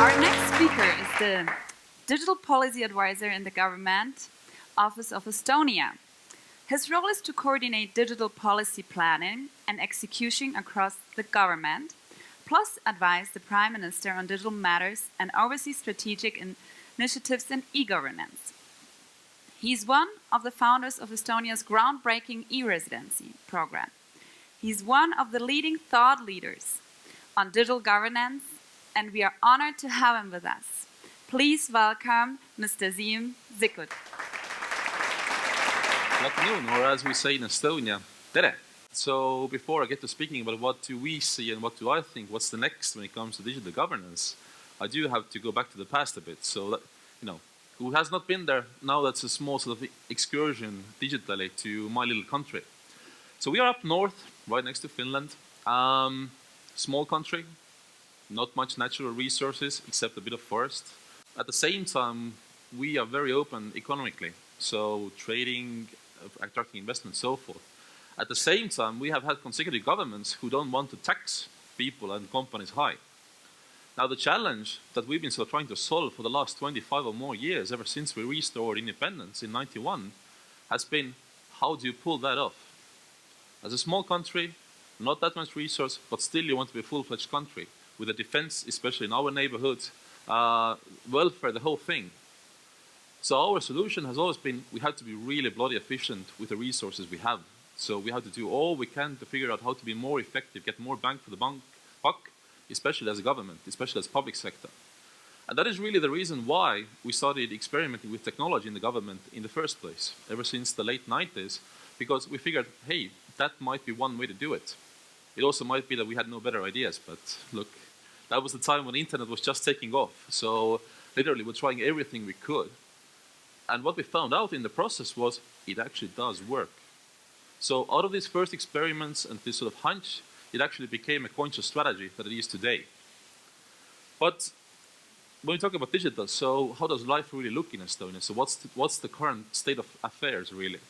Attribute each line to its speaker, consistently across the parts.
Speaker 1: Our next speaker is the Digital Policy Advisor in the Government Office of Estonia. His role is to coordinate digital policy planning and execution across the government, plus advise the Prime Minister on digital matters and oversee strategic initiatives in e-governance. He's one of the founders of Estonia's groundbreaking e-residency program. He's one of the leading thought leaders on digital governance, and we are honored to have him with us. Please welcome Mr. Siim Sikkut.
Speaker 2: Good afternoon, or as we say in Estonia, tere! So before I get to speaking about what do we see and what do I think, what's the next when it comes to digital governance, I do have to go back to the past a bit. So that, who has not been there, now that's a small sort of excursion digitally to my little country. So we are up north, right next to Finland. Small country, not much natural resources except a bit of forest. At the same time, we are very open economically, so trading, attracting investment, so forth. At the same time, we have had consecutive governments who don't want to tax people and companies high. Now, the challenge that we've been sort of trying to solve for the last 25 or more years, ever since we restored independence in '91, has been, how do you pull that off? As a small country, not that much resource, but still you want to be a full-fledged country, with a defense, especially in our neighborhood, welfare, the whole thing. So our solution has always been, we have to be really bloody efficient with the resources we have. So we have to do all we can to figure out how to be more effective, get more bang for the buck, especially as a government, especially as public sector. And that is really the reason why we started experimenting with technology in the government in the first place, ever since the late 90s, because we figured, hey, that might be one way to do it. It also might be that we had no better ideas, but look, that was the time when the internet was just taking off. So literally we're trying everything we could. And what we found out in the process was it actually does work. So out of these first experiments and this sort of hunch, it actually became a conscious strategy that it is today. But when we talk about digital, so how does life really look in Estonia? So what's the current state of affairs really?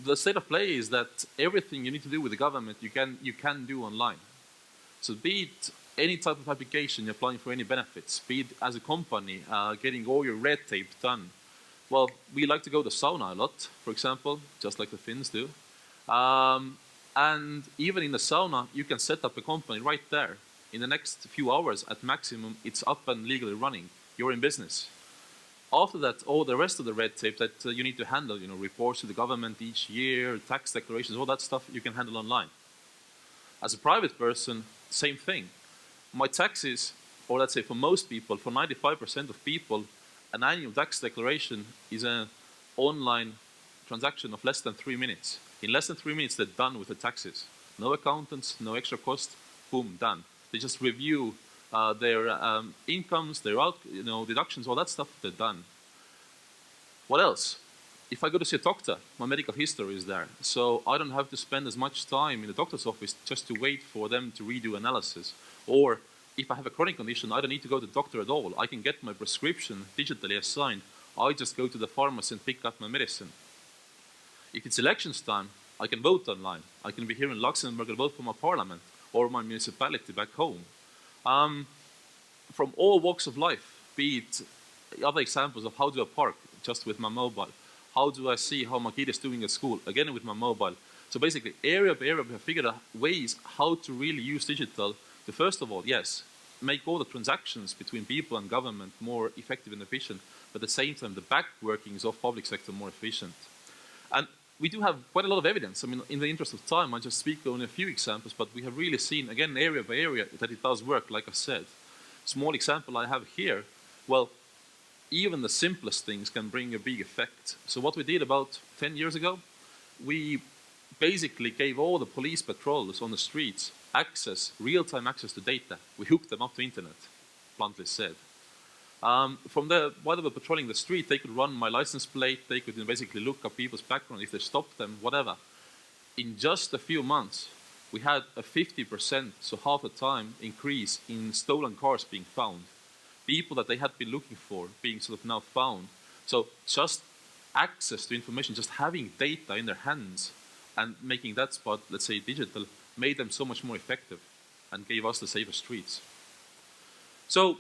Speaker 2: The state of play is that everything you need to do with the government, you can do online. So be it any type of application, you're applying for any benefits, be it as a company, getting all your red tape done. Well, we like to go to sauna a lot, for example, just like the Finns do. And even in the sauna, you can set up a company right there. In the next few hours, at maximum, it's up and legally running. You're in business. After that, all the rest of the red tape that you need to handle, reports to the government each year, tax declarations, all that stuff, you can handle online. As a private person, same thing. My taxes, or let's say for most people, for 95% of people, an annual tax declaration is an online transaction of less than 3 minutes. In less than 3 minutes, they're done with the taxes. No accountants, no extra cost, boom, done. They just review their incomes, their deductions, all that stuff, they're done. What else? If I go to see a doctor, my medical history is there. So I don't have to spend as much time in the doctor's office just to wait for them to redo analysis. Or if I have a chronic condition, I don't need to go to the doctor at all. I can get my prescription digitally assigned. I just go to the pharmacy and pick up my medicine. If it's elections time, I can vote online. I can be here in Luxembourg and vote for my parliament or my municipality back home. From all walks of life, be it other examples of how do I park just with my mobile. How do I see how my kid is doing at school, again with my mobile. So basically, area by area, we have figured out ways how to really use digital to, first of all, yes, make all the transactions between people and government more effective and efficient, but at the same time, the back workings of public sector more efficient. And we do have quite a lot of evidence. I mean, in the interest of time, I just speak on a few examples, but we have really seen, again, area by area, that it does work, like I said. Small example I have here, well, even the simplest things can bring a big effect. So what we did about 10 years ago, we basically gave all the police patrols on the streets access, real-time access to data. We hooked them up to internet, bluntly said. While they were patrolling the street, they could run my license plate, they could basically look up people's background if they stopped them, whatever. In just a few months, we had a 50%, so half the time, increase in stolen cars being found. People that they had been looking for being sort of now found. So just access to information, just having data in their hands and making that spot, let's say digital, made them so much more effective and gave us the safer streets. So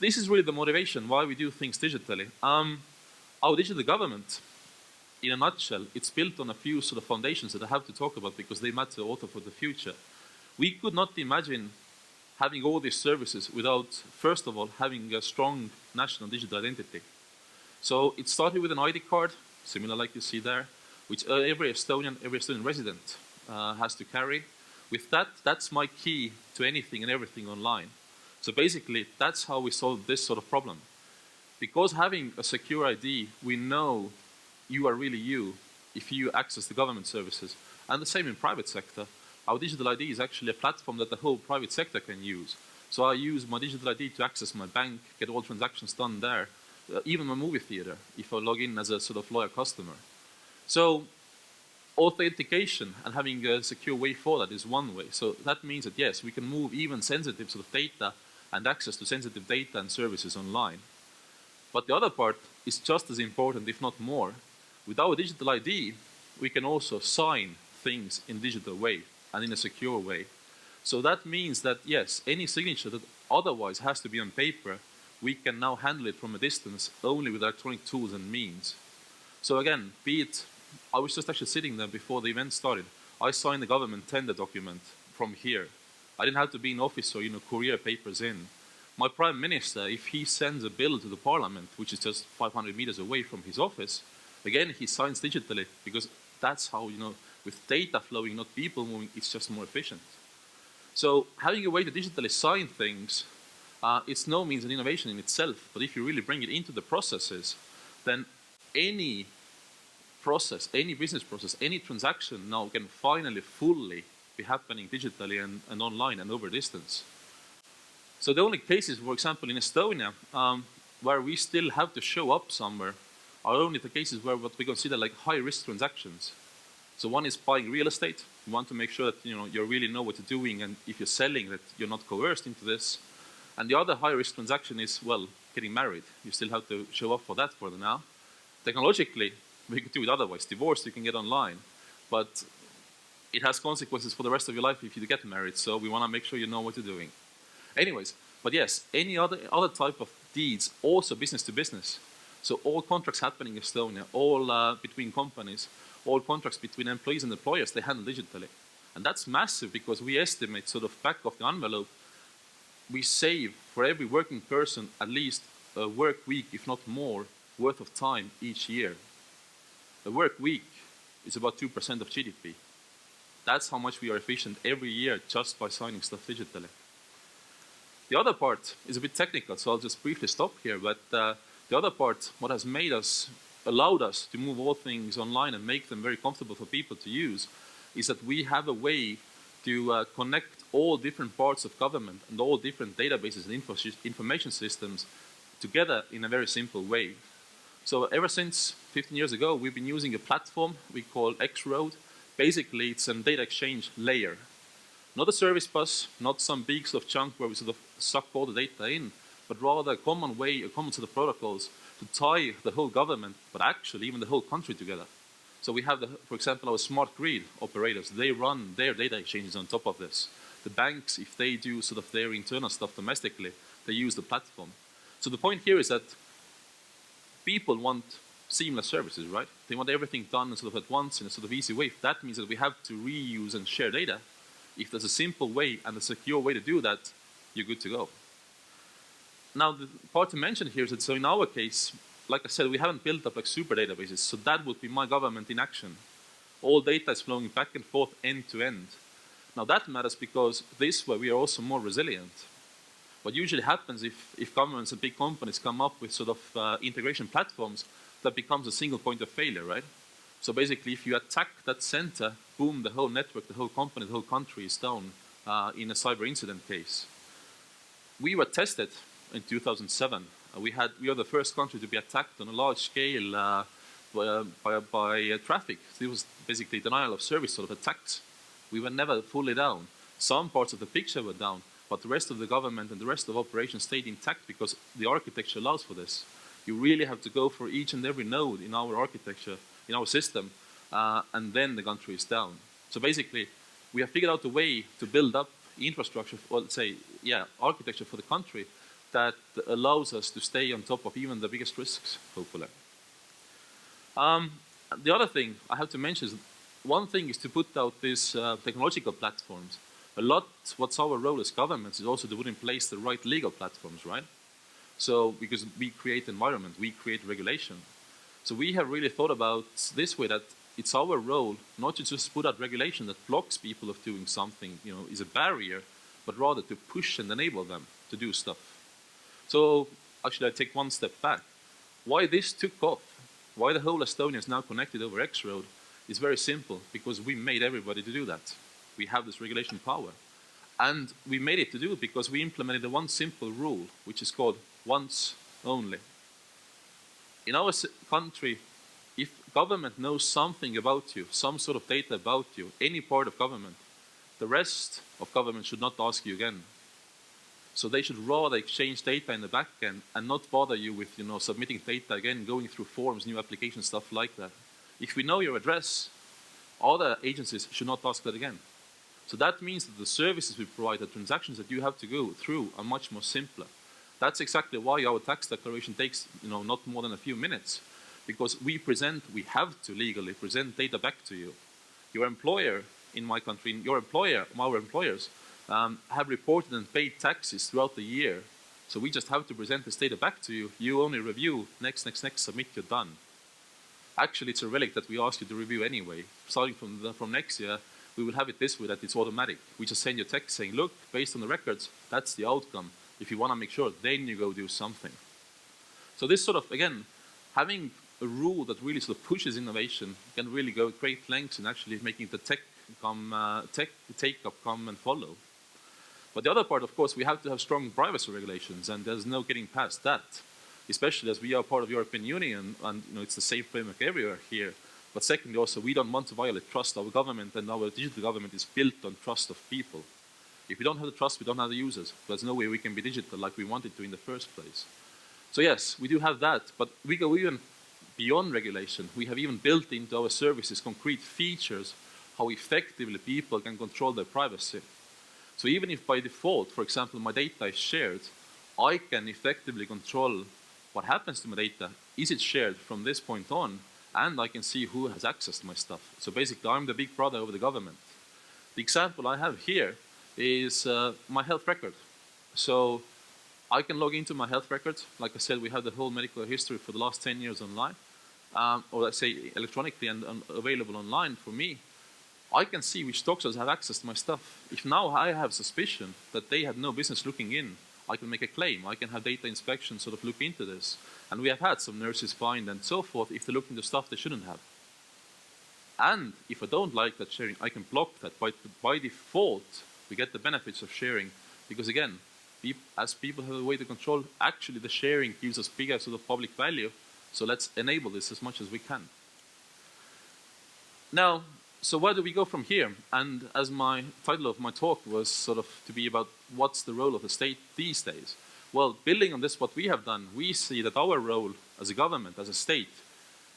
Speaker 2: this is really the motivation why we do things digitally. Our digital government, in a nutshell, it's built on a few sort of foundations that I have to talk about because they matter also for the future. We could not imagine having all these services without, first of all, having a strong national digital identity. So it started with an ID card, similar like you see there, which every Estonian resident has to carry. With that, that's my key to anything and everything online. So basically, that's how we solve this sort of problem. Because having a secure ID, we know you are really you if you access the government services. And the same in private sector. Our digital ID is actually a platform that the whole private sector can use. So I use my digital ID to access my bank, get all transactions done there, even my movie theater, if I log in as a sort of loyal customer. So authentication and having a secure way for that is one way. So that means that yes, we can move even sensitive sort of data and access to sensitive data and services online. But the other part is just as important, if not more. With our digital ID, we can also sign things in a digital way and in a secure way. So that means that, yes, any signature that otherwise has to be on paper, we can now handle it from a distance only with electronic tools and means. So again, be it, I was just actually sitting there before the event started. I signed the government tender document from here. I didn't have to be in office or, courier papers in. My prime minister, if he sends a bill to the parliament, which is just 500 meters away from his office, again, he signs digitally because that's how, with data flowing, not people moving, it's just more efficient. So having a way to digitally sign things, it's no means an innovation in itself, but if you really bring it into the processes, then any process, any business process, any transaction now can finally fully be happening digitally and online and over distance. So the only cases, for example, in Estonia, where we still have to show up somewhere, are only the cases where what we consider like high-risk transactions. So one is buying real estate. You want to make sure that you really know what you're doing, and if you're selling, that you're not coerced into this. And the other high-risk transaction is, well, getting married. You still have to show up for that for the now. Technologically, we could do it otherwise. Divorce you can get online, but it has consequences for the rest of your life if you get married. So we want to make sure you know what you're doing. Anyways, but yes, any other type of deeds, also business to business. So all contracts happening in Estonia, all between companies, all contracts between employees and employers, they handle digitally. And that's massive because we estimate sort of back of the envelope, we save for every working person at least a work week, if not more, worth of time each year. A work week is about 2% of GDP. That's how much we are efficient every year just by signing stuff digitally. The other part is a bit technical, so I'll just briefly stop here. But the other part, what has allowed us to move all things online and make them very comfortable for people to use, is that we have a way to connect all different parts of government and all different databases and information systems together in a very simple way. So ever since 15 years ago, we've been using a platform we call X-Road. Basically, it's a data exchange layer. Not a service bus, not some big sort of chunk where we sort of suck all the data in, but rather a common way, a common set of protocols to tie the whole government, but actually even the whole country together. So we have, for example, our smart grid operators, they run their data exchanges on top of this. The banks, if they do sort of their internal stuff domestically, they use the platform. So the point here is that people want seamless services, right? They want everything done sort of at once in a sort of easy way. That means that we have to reuse and share data. If there's a simple way and a secure way to do that, you're good to go. Now, the part to mention here is that, so in our case, like I said, we haven't built up like super databases, so that would be my government in action. All data is flowing back and forth end to end. Now that matters because this way we are also more resilient. What usually happens if governments and big companies come up with sort of integration platforms, that becomes a single point of failure, right? So basically, if you attack that center, boom, the whole network, the whole company, the whole country is down in a cyber incident case. We were tested in 2007. We are the first country to be attacked on a large scale by traffic. It was basically denial of service sort of attacks. We were never fully down. Some parts of the picture were down, but the rest of the government and the rest of operations stayed intact because the architecture allows for this. You really have to go for each and every node in our architecture, in our system, and then the country is down. So basically, we have figured out a way to build up infrastructure, or let's say, architecture for the country that allows us to stay on top of even the biggest risks, hopefully. The other thing I have to mention is one thing is to put out these technological platforms. A lot, what's our role as governments is also to put in place the right legal platforms, right? So, because we create environment, we create regulation. So we have really thought about this way, that it's our role not to just put out regulation that blocks people of doing something, is a barrier, but rather to push and enable them to do stuff. So actually I take one step back. Why this took off, why the whole Estonia is now connected over X-Road is very simple, because we made everybody to do that. We have this regulation power. And we made it to do it because we implemented the one simple rule, which is called once only. In our country, if government knows something about you, some sort of data about you, any part of government, the rest of government should not ask you again. So they should rather exchange data in the back end and not bother you with submitting data again, going through forms, new applications, stuff like that. If we know your address, other agencies should not ask that again. So that means that the services we provide, the transactions that you have to go through are much more simpler. That's exactly why our tax declaration takes not more than a few minutes, because we have to legally present data back to you. Your employer in my country, our employers have reported and paid taxes throughout the year. So we just have to present this data back to you. You only review, next, submit, you're done. Actually, it's a relic that we ask you to review anyway. Starting from next year, we will have it this way, that it's automatic. We just send you a text saying, look, based on the records, that's the outcome. If you want to make sure, then you go do something. So this sort of, again, having a rule that really sort of pushes innovation can really go great lengths in actually making the take-up come and follow. But the other part, of course, we have to have strong privacy regulations, and there's no getting past that, especially as we are part of the European Union, and it's the same framework everywhere here. But secondly, also, we don't want to violate trust. Our government and our digital government is built on trust of people. If we don't have the trust, we don't have the users. There's no way we can be digital like we wanted to in the first place. So yes, we do have that, but we go even beyond regulation. We have even built into our services concrete features how effectively people can control their privacy. So even if by default, for example, my data is shared, I can effectively control what happens to my data. Is it shared from this point on? And I can see who has access to my stuff. So basically, I'm the big brother over the government. The example I have here is my health record. So I can log into my health record. Like I said, we have the whole medical history for the last 10 years online, or let's say electronically and available online for me. I can see which doctors have access to my stuff. If now I have suspicion that they had no business looking in, I can make a claim. I can have data inspection sort of look into this. And we have had some nurses fined and so forth if they look into stuff they shouldn't have. And if I don't like that sharing, I can block that. By default, we get the benefits of sharing. Because again, as people have a way to control, actually the sharing gives us bigger sort of public value. So let's enable this as much as we can. Now, so where do we go from here? And as my title of my talk was sort of to be about what's the role of the state these days. Well, building on this, what we have done, we see that our role as a government, as a state,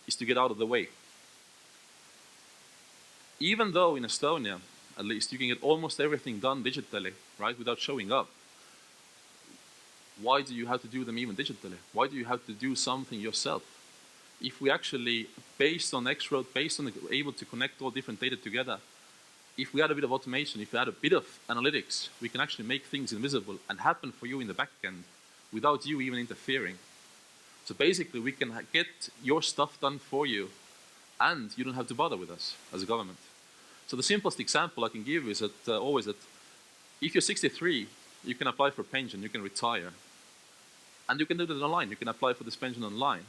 Speaker 2: is to get out of the way. Even though in Estonia, at least, you can get almost everything done digitally, right, without showing up. Why do you have to do them even digitally? Why do you have to do something yourself? If we actually, based on X-Road, based on able to connect all different data together, if we add a bit of automation, if we add a bit of analytics, we can actually make things invisible and happen for you in the back end without you even interfering. So basically, we can get your stuff done for you, and you don't have to bother with us as a government. So the simplest example I can give is that always that if you're 63, you can apply for pension, you can retire. And you can do that online, you can apply for this pension online.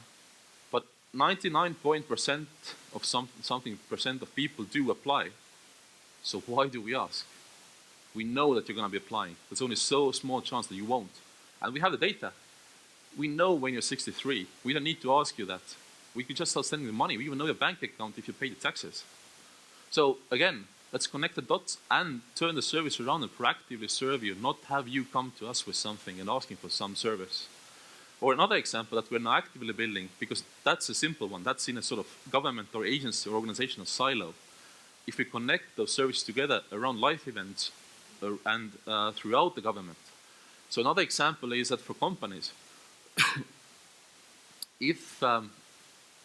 Speaker 2: But 99% of something% of people do apply. So why do we ask? We know that you're going to be applying. There's only so small chance that you won't. And we have the data. We know when you're 63. We don't need to ask you that. We could just start sending the money. We even know your bank account if you pay the taxes. So again, let's connect the dots and turn the service around and proactively serve you, not have you come to us with something and asking for some service. Or another example that we're now actively building, because that's a simple one, that's in a sort of government or agency or organizational silo. If we connect those services together around life events and throughout the government, So another example is that for companies, if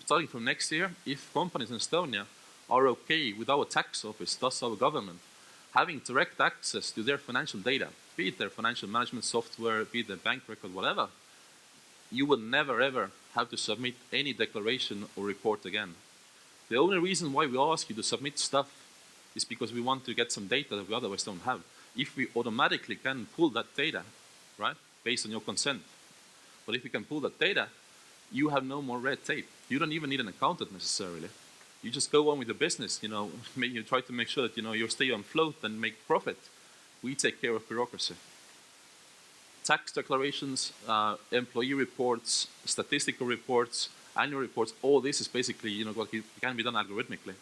Speaker 2: starting from next year, if companies in Estonia are okay with our tax office, thus our government, having direct access to their financial data, be it their financial management software, be it their bank record, whatever, you will never ever have to submit any declaration or report again. The only reason why we ask you to submit stuff is because we want to get some data that we otherwise don't have. If we automatically can pull that data, right, based on your consent, but if we can pull that data, you have no more red tape. You don't even need an accountant necessarily. You just go on with the business, you try to make sure that, you stay on float and make profit. We take care of bureaucracy. Tax declarations, employee reports, statistical reports, annual reports, all this is basically, what can be done algorithmically.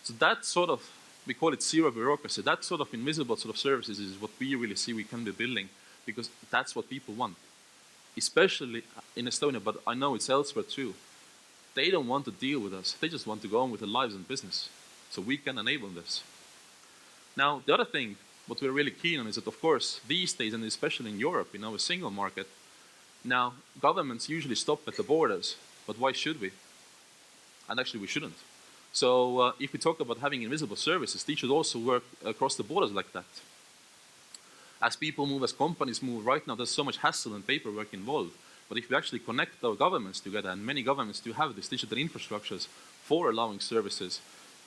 Speaker 2: So that sort of, we call it zero bureaucracy, that sort of invisible sort of services is what we really see we can be building, because that's what people want. Especially in Estonia, but I know it's elsewhere too. They don't want to deal with us. They just want to go on with their lives and business. So we can enable this. Now, the other thing, what we're really keen on is that, of course, these days, and especially in Europe, in our single market, now, governments usually stop at the borders, but why should we? And actually, we shouldn't. So if we talk about having invisible services, these should also work across the borders like that. As people move, as companies move, right now there's so much hassle and paperwork involved. But if we actually connect our governments together, and many governments do have these digital infrastructures for allowing services,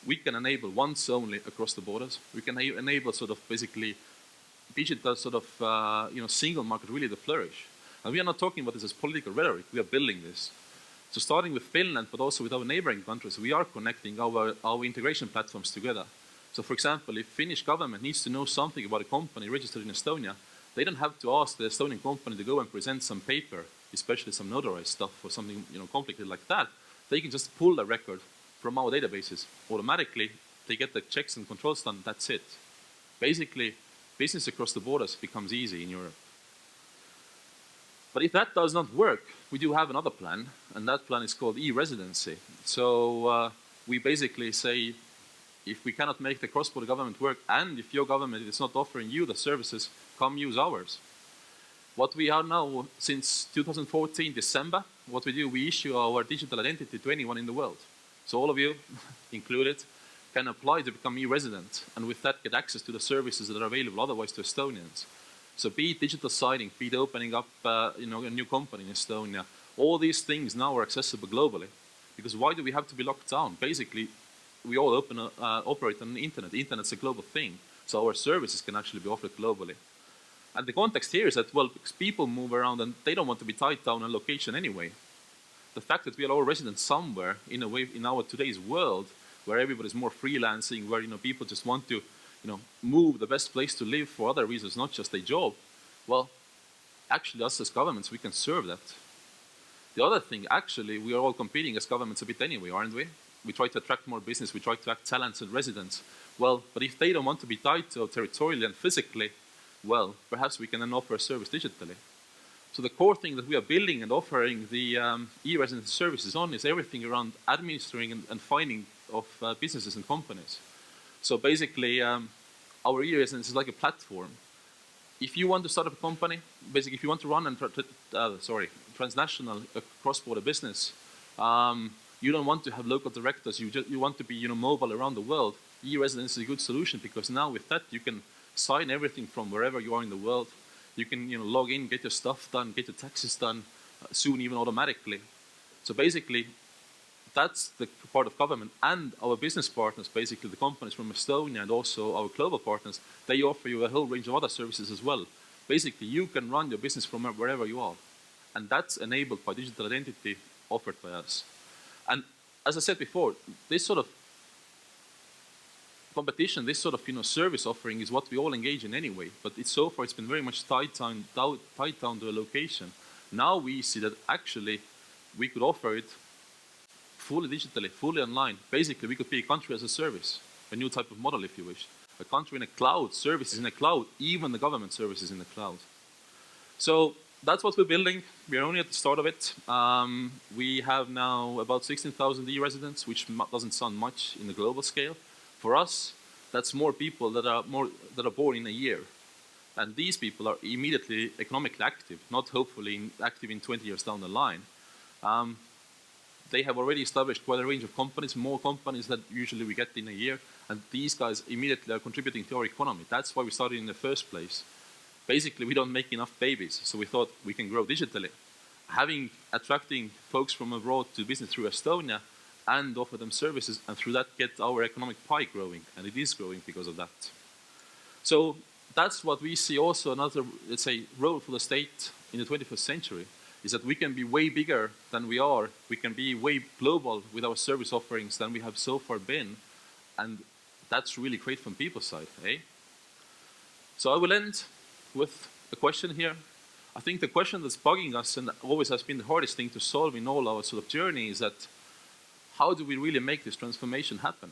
Speaker 2: we can enable once only across the borders. We can enable sort of basically digital sort of single market really to flourish. And we are not talking about this as political rhetoric. We are building this. So starting with Finland, but also with our neighboring countries, we are connecting our integration platforms together. So for example, if Finnish government needs to know something about a company registered in Estonia, they don't have to ask the Estonian company to go and present some paper, especially some notarized stuff or something complicated like that. They can just pull the record from our databases. Automatically, they get the checks and controls done, that's it. Basically, business across the borders becomes easy in Europe. But if that does not work, we do have another plan, and that plan is called e-residency. So we basically say, if we cannot make the cross-border government work, and if your government is not offering you the services, come use ours. What we are now, since 2014 December, what we do, we issue our digital identity to anyone in the world. So all of you, included, can apply to become e-resident, and with that get access to the services that are available otherwise to Estonians. So be it digital signing, be it opening up a new company in Estonia, all these things now are accessible globally. Because why do we have to be locked down? Basically, we all operate on the internet. The internet's a global thing, so our services can actually be offered globally. And the context here is that, well, because people move around and they don't want to be tied down on location anyway. The fact that we are all residents somewhere, in a way, in our today's world, where everybody's more freelancing, where people just want to move the best place to live for other reasons, not just a job, well, actually us as governments, we can serve that. The other thing, actually, we are all competing as governments a bit anyway, aren't we? We try to attract more business, we try to attract talents and residents. Well, but if they don't want to be tied to territorially and physically, well, perhaps we can then offer a service digitally. So the core thing that we are building and offering the e-residency services on is everything around administering and finding of businesses and companies. So basically, our e-residence is like a platform. If you want to start up a company, basically if you want to run transnational cross-border business, you don't want to have local directors, you want to be mobile around the world, e-residence is a good solution, because now with that you can sign everything from wherever you are in the world. You can log in, get your stuff done, get your taxes done, soon even automatically. So basically, that's the part of government, and our business partners, basically the companies from Estonia and also our global partners, they offer you a whole range of other services as well. Basically, you can run your business from wherever you are. And that's enabled by digital identity offered by us. And as I said before, this sort of competition, this sort of service offering is what we all engage in anyway, but so far it's been very much tied down to a location. Now we see that actually we could offer it fully digitally, fully online. Basically, we could be a country as a service, a new type of model if you wish. A country in a cloud, services in a cloud, even the government services in the cloud. So that's what we're building. We're only at the start of it. We have now about 16,000 e-residents, which doesn't sound much in the global scale. For us, that's more people that are born in a year. And these people are immediately economically active, not hopefully active in 20 years down the line. They have already established quite a range of companies, more companies than usually we get in a year, and these guys immediately are contributing to our economy. That's why we started in the first place. Basically, we don't make enough babies, so we thought we can grow digitally. Attracting folks from abroad to business through Estonia and offer them services, and through that get our economic pie growing, and it is growing because of that. So that's what we see also another, let's say, role for the state in the 21st century, is that we can be way bigger than we are. We can be way global with our service offerings than we have so far been. And that's really great from people's side, eh? So I will end with a question here. I think the question that's bugging us and always has been the hardest thing to solve in all our sort of journey is that how do we really make this transformation happen?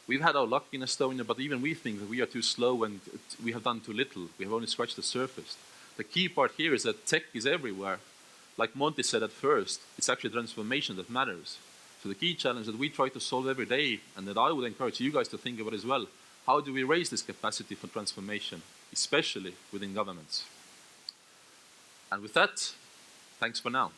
Speaker 2: We've had our luck in Estonia, but even we think that we are too slow and we have done too little. We have only scratched the surface. The key part here is that tech is everywhere. Like Monty said at first, it's actually transformation that matters. So the key challenge that we try to solve every day, and that I would encourage you guys to think about as well, how do we raise this capacity for transformation, especially within governments? And with that, thanks for now.